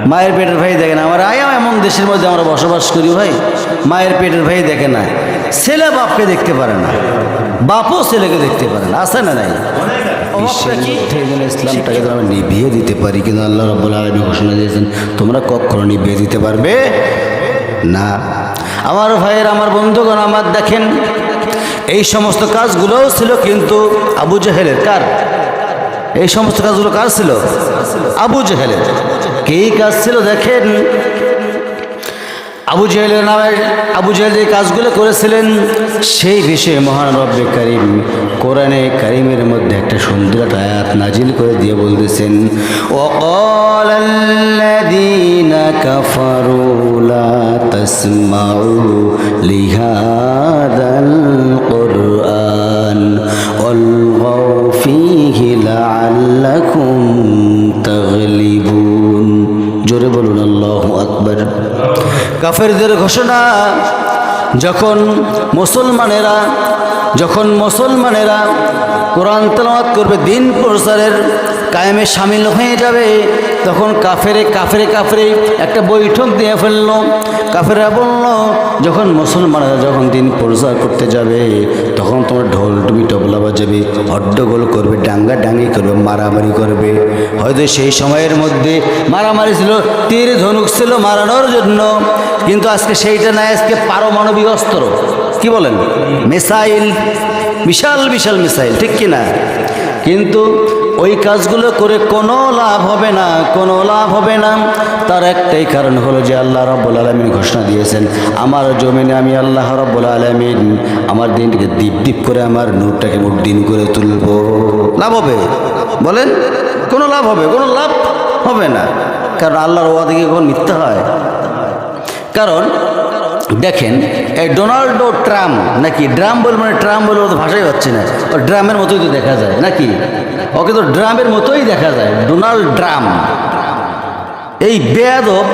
মায়ের পেটের ভাই দেখে না। আমার আয়াম এমন দেশের মধ্যে আমরা বসবাস করি ভাই, মায়ের পেটের ভাই দেখে না, ছেলে বাপকে দেখতে পারে না, বাপও ছেলেকে দেখতে পারে না, আছে না নাই? ইসলামটাকে তো আমরা নিভিয়ে দিতে পারি, কিন্তু আল্লাহ রাব্বুল আলামিন ঘোষণা দিয়েছেন তোমরা কখনো নিভিয়ে দিতে পারবে না। আমার ভাইয়ের, আমার বন্ধুগণ আমার, দেখেন এই সমস্ত কাজগুলোও ছিল কিন্তু আবু জেহেলের। কার? এই সমস্ত কাজগুলো কার ছিল? আবু জেহেলের। কি কাজ ছিল দেখেন, আবু জেহেলের নামে আবু জেহেল যে কাজগুলো করেছিলেন সেই বিষয়ে মহান রব্বে কারিম কোরআনে কারিমের মধ্যে একটা সুন্দর একটা আয়াত নাজিল করে দিয়ে বলতেছেন, ওয়াকালাল্লাযীনা কাফারু লা তাসমাউ লিহাদাল কুরআন ওয়ালগাউ ফীহি লাআল্লাকুম তাগলিবুন। জোরে বলুন আল্লাহু আকবার। কাফেরদের ঘোষণা, যখন মুসলমানেরা কোরআন তেলাওয়াত করবে, দিন প্রচারের কায়েমে শামিল হয়ে যাবে, তখন কাফেরে একটা বৈঠক দিয়ে ফেলল। কাফেররা বলল, যখন মুসলমানেরা যখন দিন প্রচার করতে যাবে তখন তোমার ঢোল ডুবি তবলা বাজাবে, হট্টগোল করবে, ডাঙ্গাডাঙ্গি করবে, মারামারি করবে। হয়তো সেই সময়ের মধ্যে মারামারি ছিল, তীর ধনুক ছিল মারানোর জন্য, কিন্তু আজকে সেইটা নাই। আজকে পারমাণবিক অস্ত্র, কি বলেন, মিসাইল, বিশাল বিশাল মিসাইল, ঠিক কিনা? কিন্তু ওই কাজগুলো করে কোনো লাভ হবে না, কোনো লাভ হবে না। তার একটাই কারণ হলো যে আল্লাহ রাব্বুল আলামিন ঘোষণা দিয়েছেন, আমার জমিনে আমি আল্লাহ রাব্বুল আলামিন আমার দিনটাকে দীপ দীপ করে আমার নূরটাকে মুদ্দিন করে তুলব। লাভ হবে? বলেন, কোনো লাভ হবে? কোনো লাভ হবে না। কারণ আল্লাহর ওয়াদা কি কখন মিথ্যা হয়? কারণ দেখেন, এই ডোনাল্ডো ট্রাম্প, নাকি ড্রাম বল, মানে ট্রাম্প বলে তো ভাষাই হচ্ছে না, ও ড্রামের মতোই তো দেখা যায় নাকি? ওকে তো ড্রামের মতোই দেখা যায়, ডোনাল্ড ট্রাম্প। এই বেয়াদব,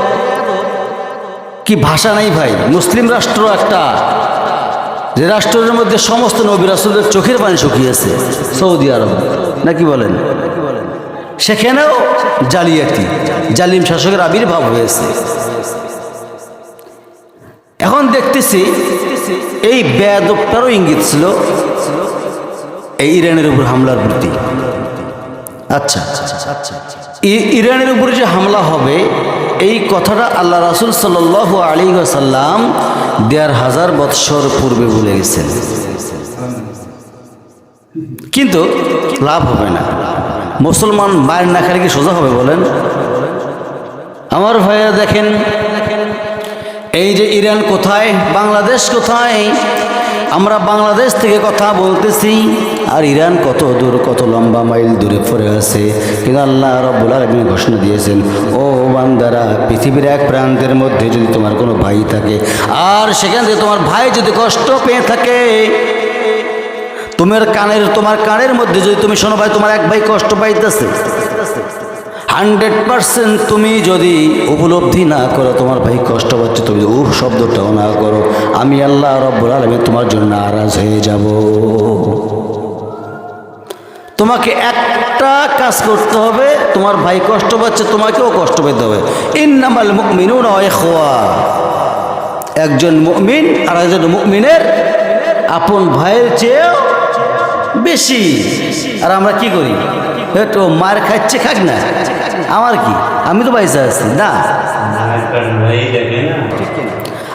কি ভাষা নাই ভাই। মুসলিম রাষ্ট্র একটা, যে রাষ্ট্রের মধ্যে সমস্ত নবী রাসূলদের চোখের পানি শুকিয়েছে, সৌদি আরব, নাকি বলেন? সেখানেও জালিয়াতি, জালিম শাসকের আবির্ভাব হয়েছে। এখন দেখতেছি এই বেয়াদবটারও ইঙ্গিত ছিল এই ইরানের উপর হামলার প্রতি। আচ্ছা, ইরানের উপরে যে হামলা হবে এই কথাটা আল্লাহ রাসূল সাল্লাল্লাহু আলাইহি ওয়াসাল্লাম ১৫০০ বৎসর পূর্বে বলে গেছেন, কিন্তু লাভ হবে না। মুসলমান মায়ের না খেলে কি সোজা হবে বলেন? আমার ভাইয়া দেখেন, এই যে ইরান কোথায়, বাংলাদেশ কোথায়? আমরা বাংলাদেশ থেকে কথা বলতেছি, আর ইরান কত দূর, কত লম্বা মাইল দূরে পড়ে আছে। কিন্তু আল্লাহ রাব্বুল আলামিন ঘোষণা দিয়েছেন, ও বান্দারা, পৃথিবীর এক প্রান্তের মধ্যে যদি তোমার কোনো ভাই থাকে, আর সেখান থেকে তোমার ভাই যদি কষ্ট পেয়ে থাকে, তোমার কানের মধ্যে যদি তুমি শোনো, ভাই তোমার এক ভাই কষ্ট পাইতেছে, 100% তুমি যদি উপলব্ধি না করো তোমার ভাই কষ্ট পাচ্ছে, তুমি শব্দটাও না করো, আমি আল্লাহ রাব্বুল আলামিন তোমার জন্য নারাজ হয়ে যাব। তোমাকে একটা কাজ করতে হবে, তোমার ভাই কষ্ট পাচ্ছে, তোমাকেও কষ্ট পেতে হবে। ইন্নামাল মুমিনুনা ইখওয়া, একজন মুমিন আর একজন মুমিনের আপন ভাইয়ের চেয়েও বেশি। আর আমরা কি করি, একটু মার খাচ্ছে, খাক না, আমার কি, আমি তো বাইসা আছি না।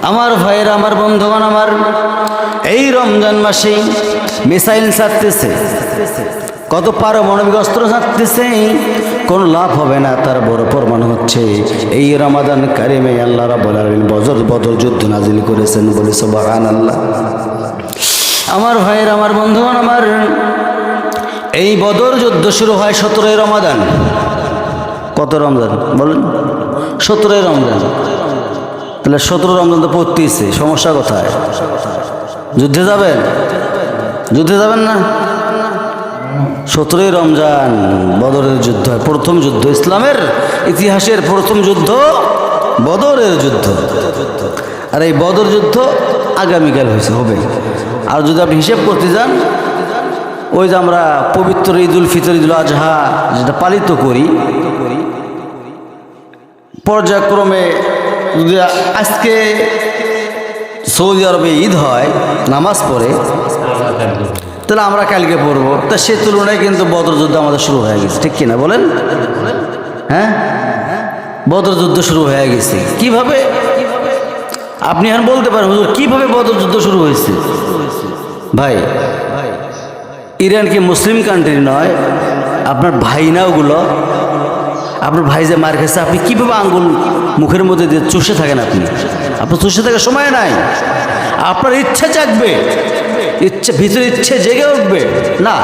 আমার ভাইয়ের, আমার বন্ধুগণ আমার, এই রমজান মাসে মিসাইল ছাড়তেছে, কত পারমাণবিক অস্ত্র ছাড়তেছে, কোনো লাভ হবে না। তার বড় প্রমাণ হচ্ছে এই রমাদান কারিমে আল্লাহ রাব্বুল আলামিন বদর যুদ্ধ নাজিল করেছেন, বলে সুবহানাল্লাহ। আমার ভাইয়ের, আমার বন্ধুগণ আমার, এই বদর যুদ্ধ শুরু হয় 17 রমাদান। কত রমজান বলেন? 17 রমজান। তাহলে 17 রমজান তো পড়তেছে, সমস্যা কোথায়? যুদ্ধে যাবেন? যুদ্ধে যাবেন না? 17 রমজান বদরের যুদ্ধ হয়, প্রথম যুদ্ধ, ইসলামের ইতিহাসের প্রথম যুদ্ধ বদরের যুদ্ধ। আর এই বদর যুদ্ধ আগামীকাল হবে। আর যদি আপনি হিসেব করতে যান, ওই যে আমরা পবিত্র ঈদুল ফিতর, ঈদুল আজহা যেটা পালিত করি, পর্যায়ক্রমে যদি আজকে সৌদি আরবে ঈদ হয়, নামাজ পড়ে, তাহলে আমরা কালকে পড়বো। তা সে তুলনায় কিন্তু বদর যুদ্ধ আমাদের শুরু হয়ে গেছে, ঠিক কিনা বলেন? হ্যাঁ, বদর যুদ্ধ শুরু হয়ে গেছে। কিভাবে? আপনি এখন বলতে পারেন হুজুর কিভাবে বদর যুদ্ধ শুরু হয়েছে? ভাই, ইরান কি মুসলিম কান্ট্রি নয়? আপনার ভাই না ওগুলো? আপনার ভাই যে মার খেয়েছে, আপনি কীভাবে আঙ্গুল মুখের মধ্যে দিয়ে চুষে থাকেন? আপনার চুষে থাকার সময় নাই। আপনার ইচ্ছা জাগবে, ইচ্ছে ভিতরে ইচ্ছে জেগে উঠবে, না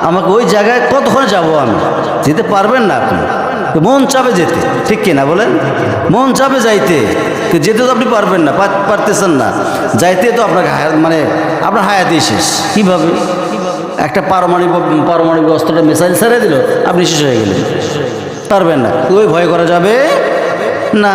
আমাকে ওই জায়গায় কতক্ষণে যাব, আমি যেতে পারবেন না। আপনি মন চাবে যেতে, ঠিক কিনা বলেন? মন চাবে যাইতে, যেতে তো আপনি পারবেন না, পারতেছেন না। যাইতে তো আপনাকে মানে আপনার হায়াতেই শেষ। কীভাবে? একটা পারমাণবিক অস্ত্রটা মিসাইল ছেড়ে দিল, আপনি শেষ হয়ে গেলেন, পারবেন না। ওই ভয় করা যাবে না।